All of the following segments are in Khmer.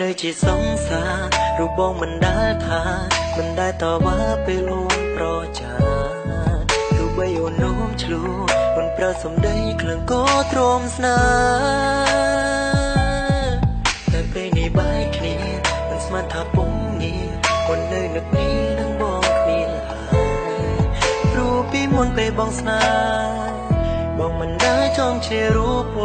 នៅជាសង្សាររូបបងមិនដែលថាមិនដែលតវ៉ាពេលអូនប្រចាទោះបីអូននោមឆ្លូអូនប្រើសម្ដីក្លងក៏ទ្រាំស្នេហ៍តែពេលនេះបែកគ្នាមិនស្មានថាពុំងារអូននៅនឹកនេះនឹងបងគ្នាហើយព្រោះពីមុនពេលបងស្នេហ៍បងមិនដែលចង់ជារូបប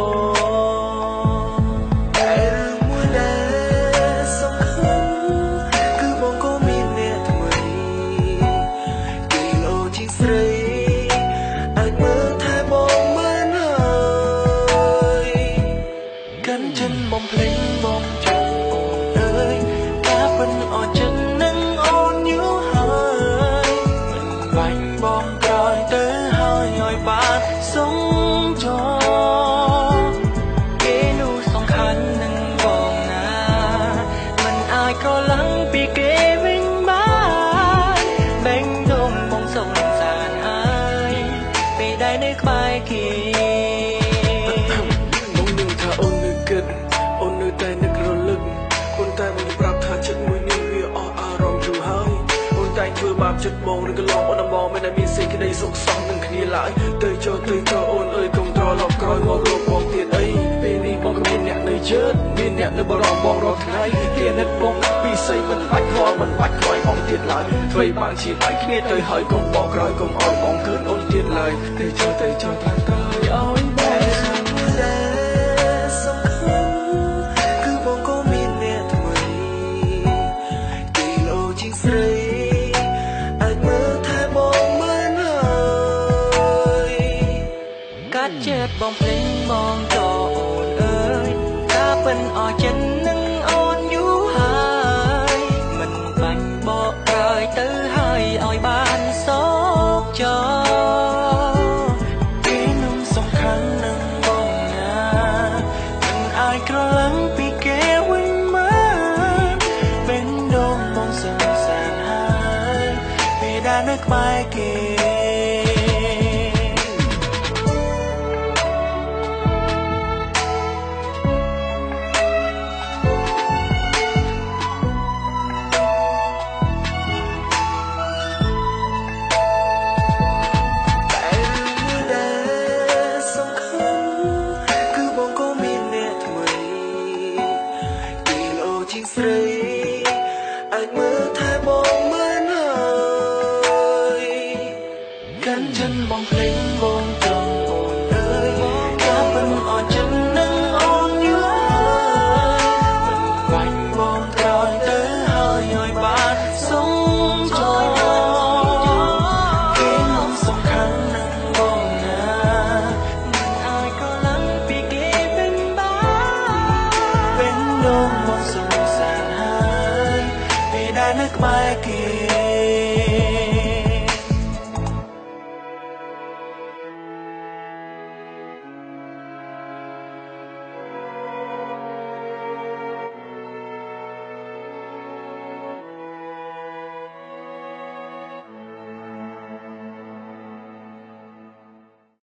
ងភ្លេងបងចង់អូនអើយការពិតអត់ចិត្តនឹងអូនយូរហើយមិនបាច់បងក្រោយទៅហើយឲ្យបានសុំចោគេនោះសំខាន់នឹងបងណាមិនអាចក្រឡឹងពីគេវិញបានបែងដងបងសងសានហើយពេលដែលនៅក្បែរគេតែនឹករលឹកអូនតែមិនប្រាប់ថាចិត្តមួយនេះវាអស់អារម្មណ៍យូរហើយអូនតែធ្វើបាបចិត្តបងឬក៏ឡងអូនមកមិនដែលមានសេចក្តីសុខសមនឹងគ្នាឡើយទៅចូលអូនអើយកុំត្រឡប់ក្រោយមករកបងទៀតអីពេលនេះបងក៏មានអ្នកនៅជើតមានអ្នកនៅបរំបងរាល់ថ្ងៃគេនឹកបងពីស្អីមិនបាច់ខ្វល់មិនបាច់ខ្វាយបងទៀតឡើយធ្វើបានជាបាយគ្នាទៅហើយកុំបកក្រោយកុំអោយបងคืนអូនទៀតឡើយទៅចូលខ្លាំងក្រោយអោយកាត់ចិត្តបងភ្លេងបងចោអូនអើយការពិនអស់ចិត្តនឹងអូនយូរហើយមិនបាញ់បកក្រោយទៅហើយឲ្យបានសោកចោគេនឹងសំខាន់នឹងបងណាមិនអាចក្រឡឹងពីគេវិញមកពេលដងបងសងសានហើយពេលដែលនៅក្បែរគេស្រី